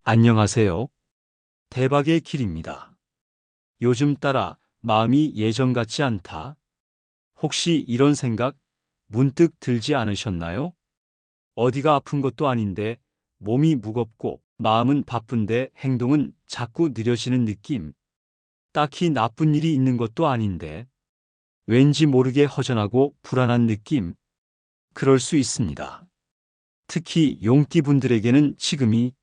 안녕하세요. 대박의 길입니다. 요즘 따라 마음이 예전 같지 않다. 혹시 이런 생각 문득 들지 않으셨나요? 어디가 아픈 것도 아닌데 몸이 무겁고 마음은 바쁜데 행동은 자꾸 느려지는 느낌. 딱히 나쁜 일이 있는 것도 아닌데 왠지 모르게 허전하고 불안한 느낌. 그럴 수 있습니다. 특히 용띠분들에게는 지금이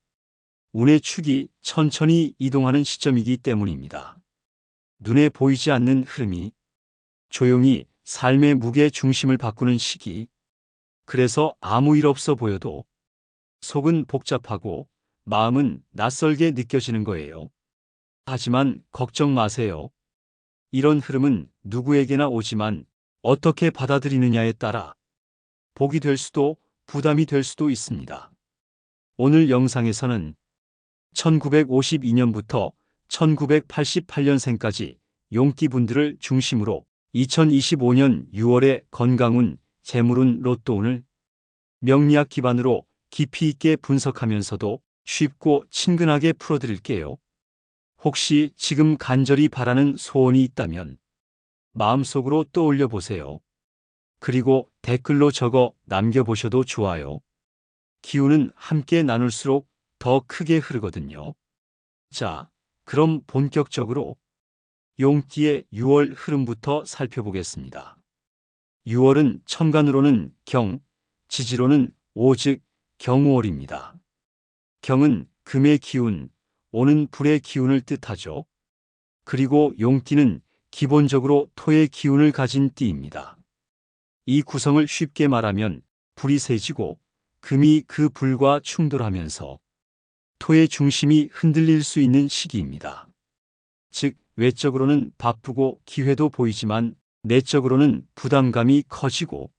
운의 축이 천천히 이동하는 시점이기 때문입니다. 눈에 보이지 않는 흐름이 조용히 삶의 무게 중심을 바꾸는 시기. 그래서 아무 일 없어 보여도 속은 복잡하고 마음은 낯설게 느껴지는 거예요. 하지만 걱정 마세요. 이런 흐름은 누구에게나 오지만 어떻게 받아들이느냐에 따라 복이 될 수도 부담이 될 수도 있습니다. 오늘 영상에서는 1952년부터 1988년생까지 용띠분들을 중심으로 2025년 6월의 건강운, 재물운, 로또운을 명리학 기반으로 깊이 있게 분석하면서도 쉽고 친근하게 풀어드릴게요. 혹시 지금 간절히 바라는 소원이 있다면 마음속으로 떠올려 보세요. 그리고 댓글로 적어 남겨보셔도 좋아요. 기운은 함께 나눌수록 더 크게 흐르거든요. 자, 그럼 본격적으로 용띠의 6월 흐름부터 살펴보겠습니다. 6월은 천간으로는 경, 지지로는 오, 즉 경우월입니다. 경은 금의 기운, 오는 불의 기운을 뜻하죠. 그리고 용띠는 기본적으로 토의 기운을 가진 띠입니다. 이 구성을 쉽게 말하면 불이 세지고 금이 그 불과 충돌하면서 토의 중심이 흔들릴 수 있는 시기입니다. 즉, 외적으로는 바쁘고 기회도 보이지만 내적으로는 부담감이 커지고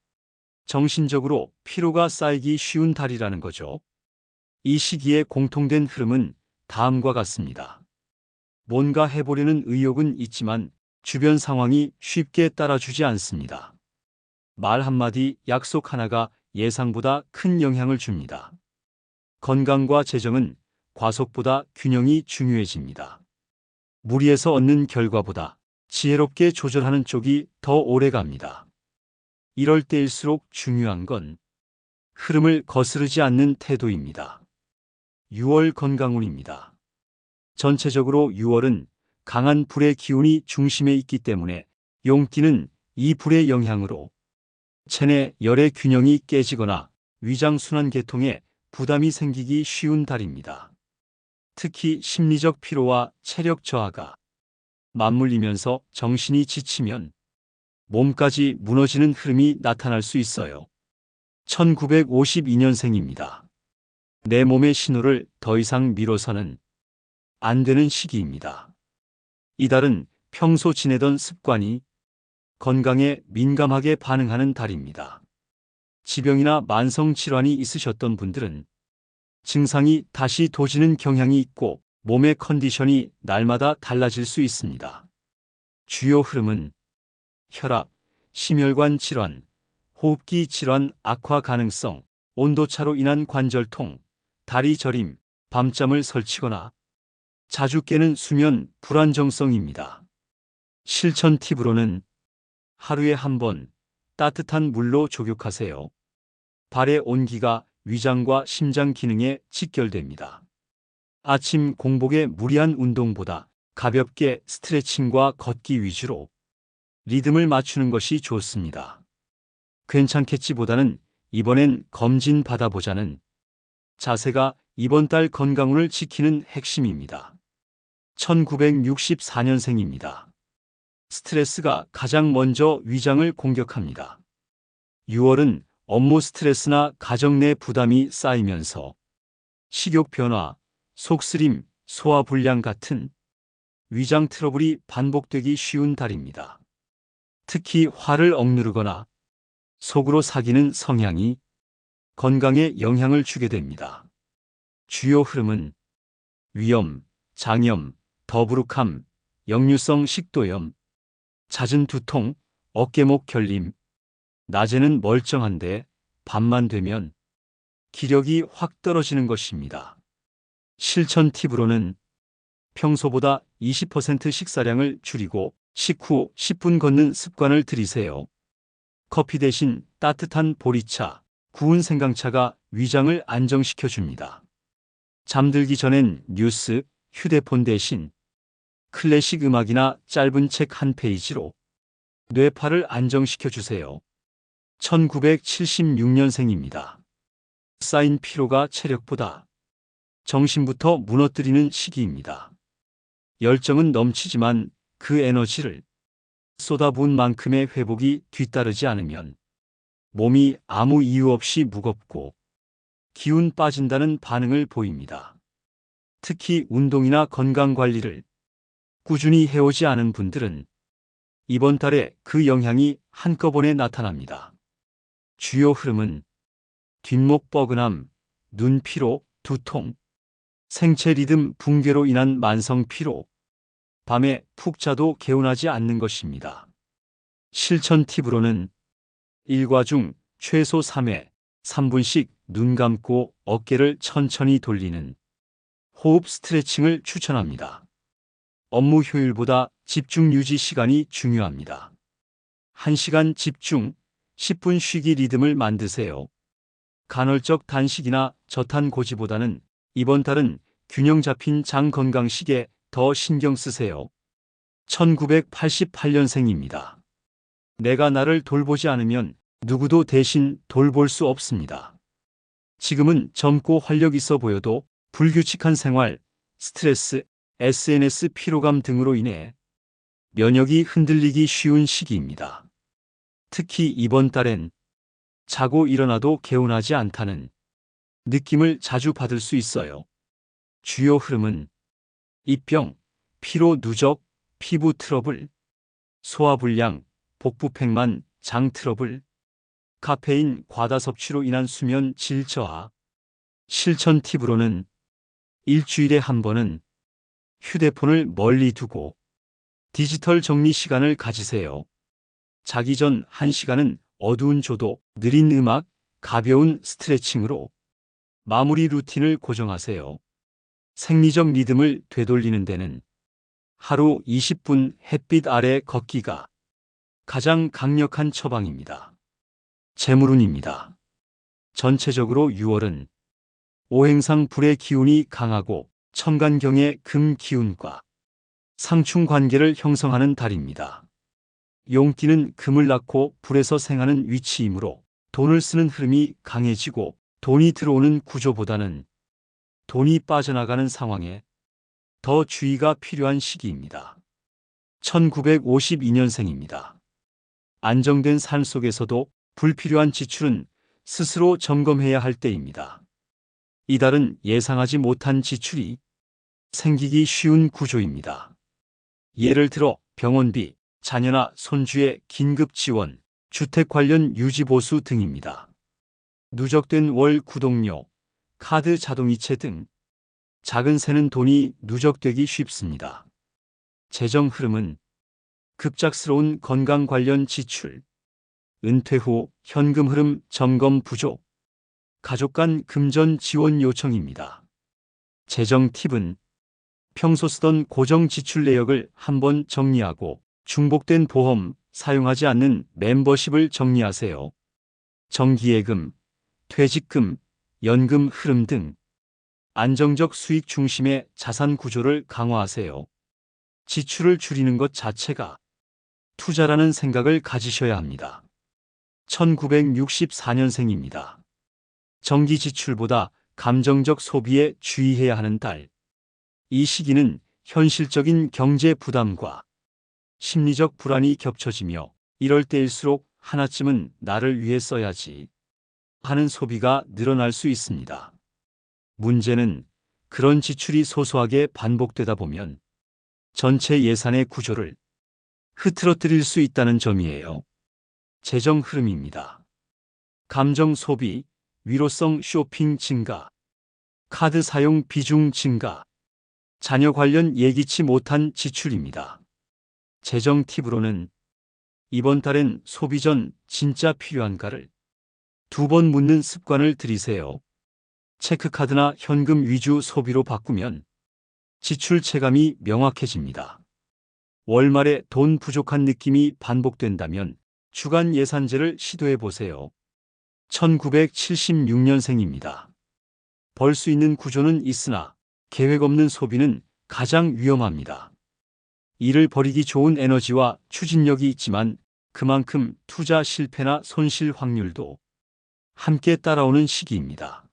정신적으로 피로가 쌓이기 쉬운 달이라는 거죠. 이 시기의 공통된 흐름은 다음과 같습니다. 뭔가 해보려는 의욕은 있지만 주변 상황이 쉽게 따라주지 않습니다. 말 한마디, 약속 하나가 예상보다 큰 영향을 줍니다. 건강과 재정은 과속보다 균형이 중요해집니다. 무리해서 얻는 결과보다 지혜롭게 조절하는 쪽이 더 오래 갑니다. 이럴 때일수록 중요한 건 흐름을 거스르지 않는 태도입니다. 6월 건강운입니다. 전체적으로 6월은 강한 불의 기운이 중심에 있기 때문에 용띠는 이 불의 영향으로 체내 열의 균형이 깨지거나 위장순환 계통에 부담이 생기기 쉬운 달입니다. 특히 심리적 피로와 체력 저하가 맞물리면서 정신이 지치면 몸까지 무너지는 흐름이 나타날 수 있어요. 1952년생입니다. 내 몸의 신호를 더 이상 미뤄서는 안 되는 시기입니다. 이달은 평소 지내던 습관이 건강에 민감하게 반응하는 달입니다. 지병이나 만성 질환이 있으셨던 분들은 증상이 다시 도지는 경향이 있고 몸의 컨디션이 날마다 달라질 수 있습니다. 주요 흐름은 혈압, 심혈관 질환, 호흡기 질환 악화 가능성, 온도차로 인한 관절통, 다리 저림, 밤잠을 설치거나 자주 깨는 수면 불안정성입니다. 실천 팁으로는 하루에 한 번 따뜻한 물로 족욕하세요. 발의 온기가 위장과 심장 기능에 직결됩니다. 아침 공복에 무리한 운동보다 가볍게 스트레칭과 걷기 위주로 리듬을 맞추는 것이 좋습니다. 괜찮겠지보다는 이번엔 검진 받아보자는 자세가 이번 달 건강운을 지키는 핵심입니다. 1964년생입니다. 스트레스가 가장 먼저 위장을 공격합니다. 6월은 업무 스트레스나 가정 내 부담이 쌓이면서 식욕 변화, 속쓰림, 소화불량 같은 위장 트러블이 반복되기 쉬운 달입니다. 특히 화를 억누르거나 속으로 사기는 성향이 건강에 영향을 주게 됩니다. 주요 흐름은 위염, 장염, 더부룩함, 역류성 식도염, 잦은 두통, 어깨목 결림, 낮에는 멀쩡한데 밤만 되면 기력이 확 떨어지는 것입니다. 실천 팁으로는 평소보다 20% 식사량을 줄이고 식후 10분 걷는 습관을 들이세요. 커피 대신 따뜻한 보리차, 구운 생강차가 위장을 안정시켜 줍니다. 잠들기 전엔 뉴스, 휴대폰 대신 클래식 음악이나 짧은 책 한 페이지로 뇌파를 안정시켜 주세요. 1976년생입니다. 쌓인 피로가 체력보다 정신부터 무너뜨리는 시기입니다. 열정은 넘치지만 그 에너지를 쏟아부은 만큼의 회복이 뒤따르지 않으면 몸이 아무 이유 없이 무겁고 기운 빠진다는 반응을 보입니다. 특히 운동이나 건강 관리를 꾸준히 해오지 않은 분들은 이번 달에 그 영향이 한꺼번에 나타납니다. 주요 흐름은 뒷목 뻐근함, 눈 피로, 두통, 생체 리듬 붕괴로 인한 만성 피로, 밤에 푹 자도 개운하지 않는 것입니다. 실천 팁으로는 일과 중 최소 3회, 3분씩 눈 감고 어깨를 천천히 돌리는 호흡 스트레칭을 추천합니다. 업무 효율보다 집중 유지 시간이 중요합니다. 1시간 집중, 10분 쉬기 리듬을 만드세요. 간헐적 단식이나 저탄고지보다는 이번 달은 균형 잡힌 장 건강식에 더 신경 쓰세요. 1988년생입니다. 내가 나를 돌보지 않으면 누구도 대신 돌볼 수 없습니다. 지금은 젊고 활력 있어 보여도 불규칙한 생활, 스트레스, SNS 피로감 등으로 인해 면역이 흔들리기 쉬운 시기입니다. 특히 이번 달엔 자고 일어나도 개운하지 않다는 느낌을 자주 받을 수 있어요. 주요 흐름은 입병, 피로 누적, 피부 트러블, 소화불량, 복부팽만, 장 트러블, 카페인 과다 섭취로 인한 수면 질 저하. 실천 팁으로는 일주일에 한 번은 휴대폰을 멀리 두고 디지털 정리 시간을 가지세요. 자기 전 1시간은 어두운 조도, 느린 음악, 가벼운 스트레칭으로 마무리 루틴을 고정하세요. 생리적 리듬을 되돌리는 데는 하루 20분 햇빛 아래 걷기가 가장 강력한 처방입니다. 재물운입니다. 전체적으로 6월은 오행상 불의 기운이 강하고 천간경의 금 기운과 상충 관계를 형성하는 달입니다. 용띠는 금을 낳고 불에서 생하는 위치이므로 돈을 쓰는 흐름이 강해지고 돈이 들어오는 구조보다는 돈이 빠져나가는 상황에 더 주의가 필요한 시기입니다. 1952년생입니다. 안정된 삶 속에서도 불필요한 지출은 스스로 점검해야 할 때입니다. 이달은 예상하지 못한 지출이 생기기 쉬운 구조입니다. 예를 들어 병원비, 자녀나 손주의 긴급 지원, 주택 관련 유지보수 등입니다. 누적된 월 구독료, 카드 자동이체 등 작은 새는 돈이 누적되기 쉽습니다. 재정 흐름은 급작스러운 건강 관련 지출, 은퇴 후 현금 흐름 점검 부족, 가족 간 금전 지원 요청입니다. 재정 팁은 평소 쓰던 고정 지출 내역을 한번 정리하고 중복된 보험, 사용하지 않는 멤버십을 정리하세요. 정기예금, 퇴직금, 연금 흐름 등 안정적 수익 중심의 자산 구조를 강화하세요. 지출을 줄이는 것 자체가 투자라는 생각을 가지셔야 합니다. 1964년생입니다. 정기 지출보다 감정적 소비에 주의해야 하는 달. 이 시기는 현실적인 경제 부담과 심리적 불안이 겹쳐지며 이럴 때일수록 하나쯤은 나를 위해 써야지 하는 소비가 늘어날 수 있습니다. 문제는 그런 지출이 소소하게 반복되다 보면 전체 예산의 구조를 흐트러뜨릴 수 있다는 점이에요. 재정 흐름입니다. 감정 소비, 위로성 쇼핑 증가, 카드 사용 비중 증가, 자녀 관련 예기치 못한 지출입니다. 재정 팁으로는 이번 달엔 소비 전 진짜 필요한가를 2번 묻는 습관을 들이세요. 체크카드나 현금 위주 소비로 바꾸면 지출 체감이 명확해집니다. 월말에 돈 부족한 느낌이 반복된다면 주간 예산제를 시도해 보세요. 1976년생입니다. 벌 수 있는 구조는 있으나 계획 없는 소비는 가장 위험합니다. 일을 벌이기 좋은 에너지와 추진력이 있지만 그만큼 투자 실패나 손실 확률도 함께 따라오는 시기입니다.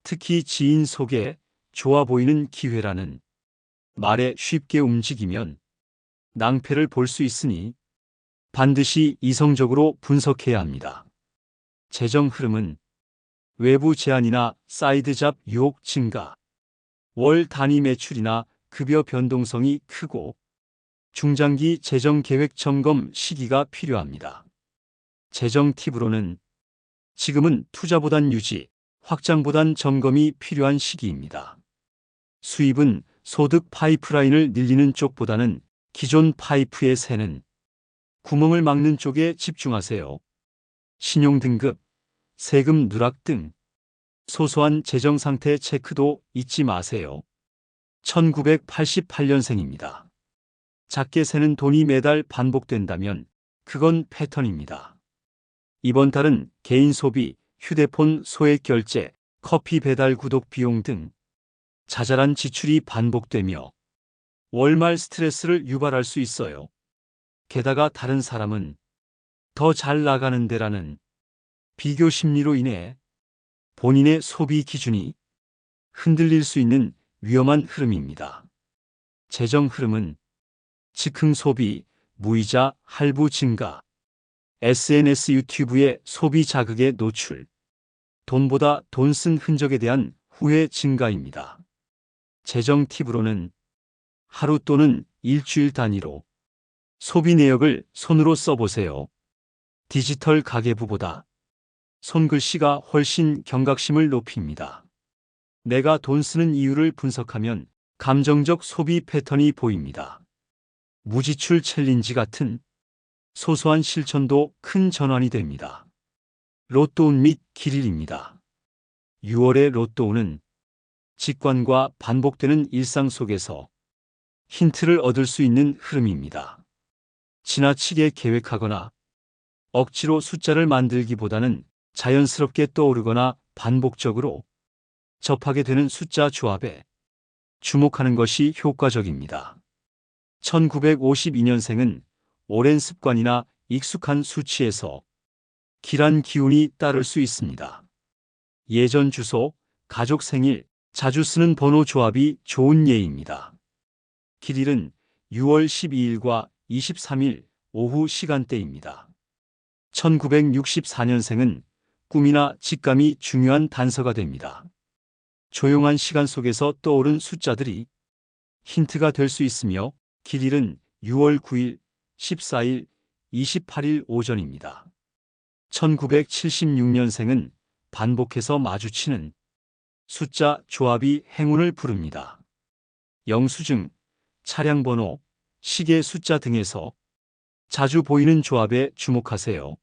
특히 지인 소개, 좋아 보이는 기회라는 말에 쉽게 움직이면 낭패를 볼 수 있으니 반드시 이성적으로 분석해야 합니다. 재정 흐름은 외부 제한이나 사이드 잡 유혹 증가, 월 단위 매출이나 급여 변동성이 크고 중장기 재정 계획 점검 시기가 필요합니다. 재정 팁으로는 지금은 투자보단 유지, 확장보단 점검이 필요한 시기입니다. 수입은 소득 파이프라인을 늘리는 쪽보다는 기존 파이프에 새는 구멍을 막는 쪽에 집중하세요. 신용등급, 세금 누락 등 소소한 재정 상태 체크도 잊지 마세요. 1988년생입니다. 작게 새는 돈이 매달 반복된다면 그건 패턴입니다. 이번 달은 개인 소비, 휴대폰 소액 결제, 커피 배달 구독 비용 등 자잘한 지출이 반복되며 월말 스트레스를 유발할 수 있어요. 게다가 다른 사람은 더 잘 나가는 데라는 비교 심리로 인해 본인의 소비 기준이 흔들릴 수 있는 위험한 흐름입니다. 재정 흐름은 즉흥 소비, 무이자 할부 증가, SNS 유튜브의 소비 자극에 노출, 돈보다 돈 쓴 흔적에 대한 후회 증가입니다. 재정 팁으로는 하루 또는 일주일 단위로 소비 내역을 손으로 써보세요. 디지털 가계부보다 손글씨가 훨씬 경각심을 높입니다. 내가 돈 쓰는 이유를 분석하면 감정적 소비 패턴이 보입니다. 무지출 챌린지 같은 소소한 실천도 큰 전환이 됩니다. 로또운 및 길일입니다. 6월의 로또운은 직관과 반복되는 일상 속에서 힌트를 얻을 수 있는 흐름입니다. 지나치게 계획하거나 억지로 숫자를 만들기보다는 자연스럽게 떠오르거나 반복적으로 접하게 되는 숫자 조합에 주목하는 것이 효과적입니다. 1952년생은 오랜 습관이나 익숙한 수치에서 길한 기운이 따를 수 있습니다. 예전 주소, 가족 생일, 자주 쓰는 번호 조합이 좋은 예입니다. 길일은 6월 12일과 23일 오후 시간대입니다. 1964년생은 꿈이나 직감이 중요한 단서가 됩니다. 조용한 시간 속에서 떠오른 숫자들이 힌트가 될 수 있으며 길일은 6월 9일, 14일, 28일 오전입니다. 1976년생은 반복해서 마주치는 숫자 조합이 행운을 부릅니다. 영수증, 차량 번호, 시계 숫자 등에서 자주 보이는 조합에 주목하세요.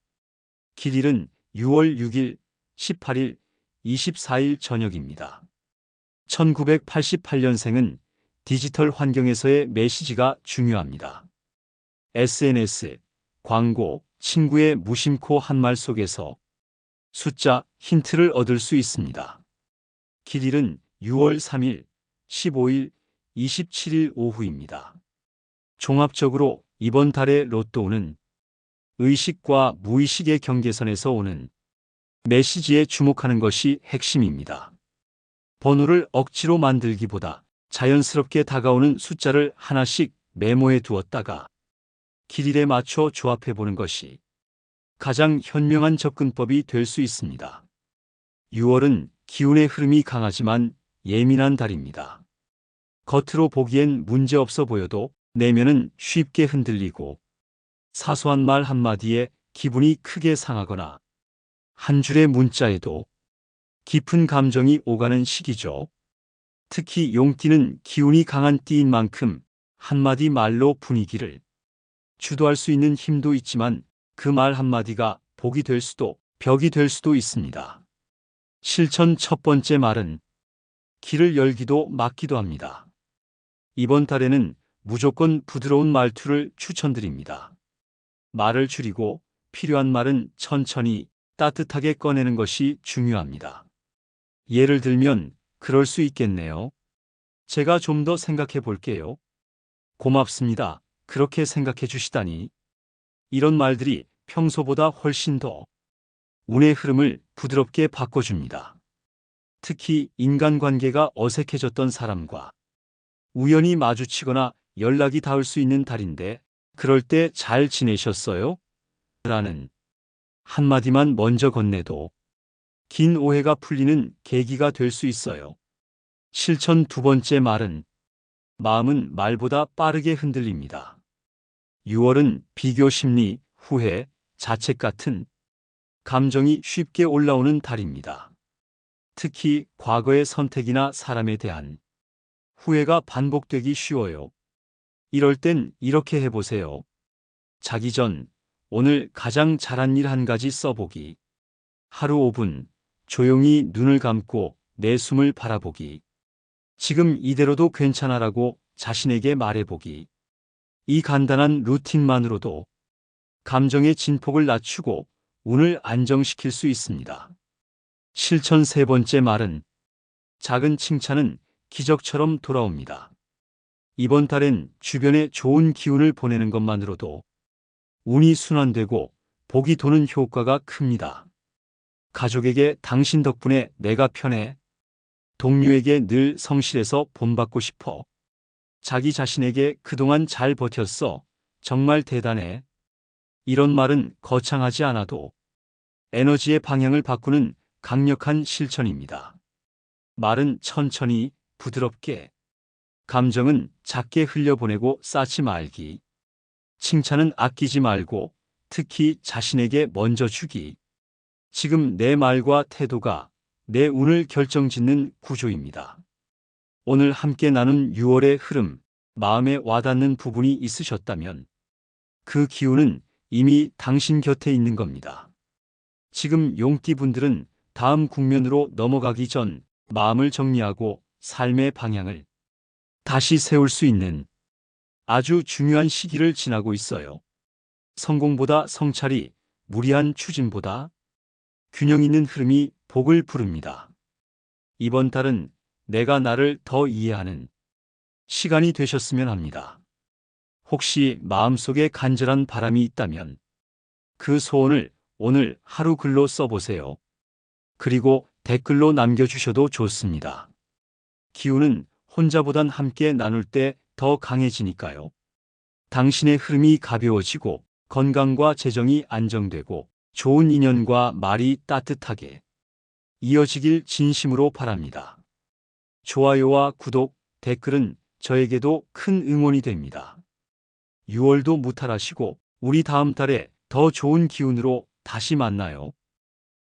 길일은 6월 6일, 18일, 24일 저녁입니다. 1988년생은 디지털 환경에서의 메시지가 중요합니다. SNS, 광고, 친구의 무심코 한 말 속에서 숫자 힌트를 얻을 수 있습니다. 길일은 6월 3일, 15일, 27일 오후입니다. 종합적으로 이번 달의 로또운은 의식과 무의식의 경계선에서 오는 메시지에 주목하는 것이 핵심입니다. 번호를 억지로 만들기보다 자연스럽게 다가오는 숫자를 하나씩 메모해 두었다가 길일에 맞춰 조합해 보는 것이 가장 현명한 접근법이 될 수 있습니다. 6월은 기운의 흐름이 강하지만 예민한 달입니다. 겉으로 보기엔 문제없어 보여도 내면은 쉽게 흔들리고 사소한 말 한마디에 기분이 크게 상하거나 한 줄의 문자에도 깊은 감정이 오가는 시기죠. 특히 용띠는 기운이 강한 띠인 만큼 한마디 말로 분위기를 주도할 수 있는 힘도 있지만 그 말 한마디가 복이 될 수도 벽이 될 수도 있습니다. 실천 첫 번째 말은 길을 열기도 막기도 합니다. 이번 달에는 무조건 부드러운 말투를 추천드립니다. 말을 줄이고 필요한 말은 천천히 따뜻하게 꺼내는 것이 중요합니다. 예를 들면 그럴 수 있겠네요. 제가 좀 더 생각해 볼게요. 고맙습니다. 그렇게 생각해 주시다니. 이런 말들이 평소보다 훨씬 더 운의 흐름을 부드럽게 바꿔줍니다. 특히 인간관계가 어색해졌던 사람과 우연히 마주치거나 연락이 닿을 수 있는 달인데 그럴 때 잘 지내셨어요? 라는 한마디만 먼저 건네도 긴 오해가 풀리는 계기가 될 수 있어요. 실천 두 번째 말은 마음은 말보다 빠르게 흔들립니다. 6월은 비교 심리, 후회, 자책 같은 감정이 쉽게 올라오는 달입니다. 특히 과거의 선택이나 사람에 대한 후회가 반복되기 쉬워요. 이럴 땐 이렇게 해보세요. 자기 전 오늘 가장 잘한 일 한 가지 써보기. 하루 5분 조용히 눈을 감고 내 숨을 바라보기. 지금 이대로도 괜찮아라고 자신에게 말해보기. 이 간단한 루틴만으로도 감정의 진폭을 낮추고 운을 안정시킬 수 있습니다. 실천 세 번째 말은 작은 칭찬은 기적처럼 돌아옵니다. 이번 달엔 주변에 좋은 기운을 보내는 것만으로도 운이 순환되고 복이 도는 효과가 큽니다. 가족에게 당신 덕분에 내가 편해. 동료에게 늘 성실해서 본받고 싶어. 자기 자신에게 그동안 잘 버텼어. 정말 대단해. 이런 말은 거창하지 않아도 에너지의 방향을 바꾸는 강력한 실천입니다. 말은 천천히, 부드럽게, 감정은 작게 흘려보내고 쌓지 말기. 칭찬은 아끼지 말고 특히 자신에게 먼저 주기. 지금 내 말과 태도가 내 운을 결정짓는 구조입니다. 오늘 함께 나눈 6월의 흐름, 마음에 와닿는 부분이 있으셨다면 그 기운은 이미 당신 곁에 있는 겁니다. 지금 용띠분들은 다음 국면으로 넘어가기 전 마음을 정리하고 삶의 방향을 다시 세울 수 있는 아주 중요한 시기를 지나고 있어요. 성공보다 성찰이, 무리한 추진보다 균형 있는 흐름이 복을 부릅니다. 이번 달은 내가 나를 더 이해하는 시간이 되셨으면 합니다. 혹시 마음속에 간절한 바람이 있다면 그 소원을 오늘 하루 글로 써보세요. 그리고 댓글로 남겨주셔도 좋습니다. 기운은 혼자보단 함께 나눌 때 더 강해지니까요. 당신의 흐름이 가벼워지고 건강과 재정이 안정되고 좋은 인연과 말이 따뜻하게 이어지길 진심으로 바랍니다. 좋아요와 구독, 댓글은 저에게도 큰 응원이 됩니다. 6월도 무탈하시고 우리 다음 달에 더 좋은 기운으로 다시 만나요.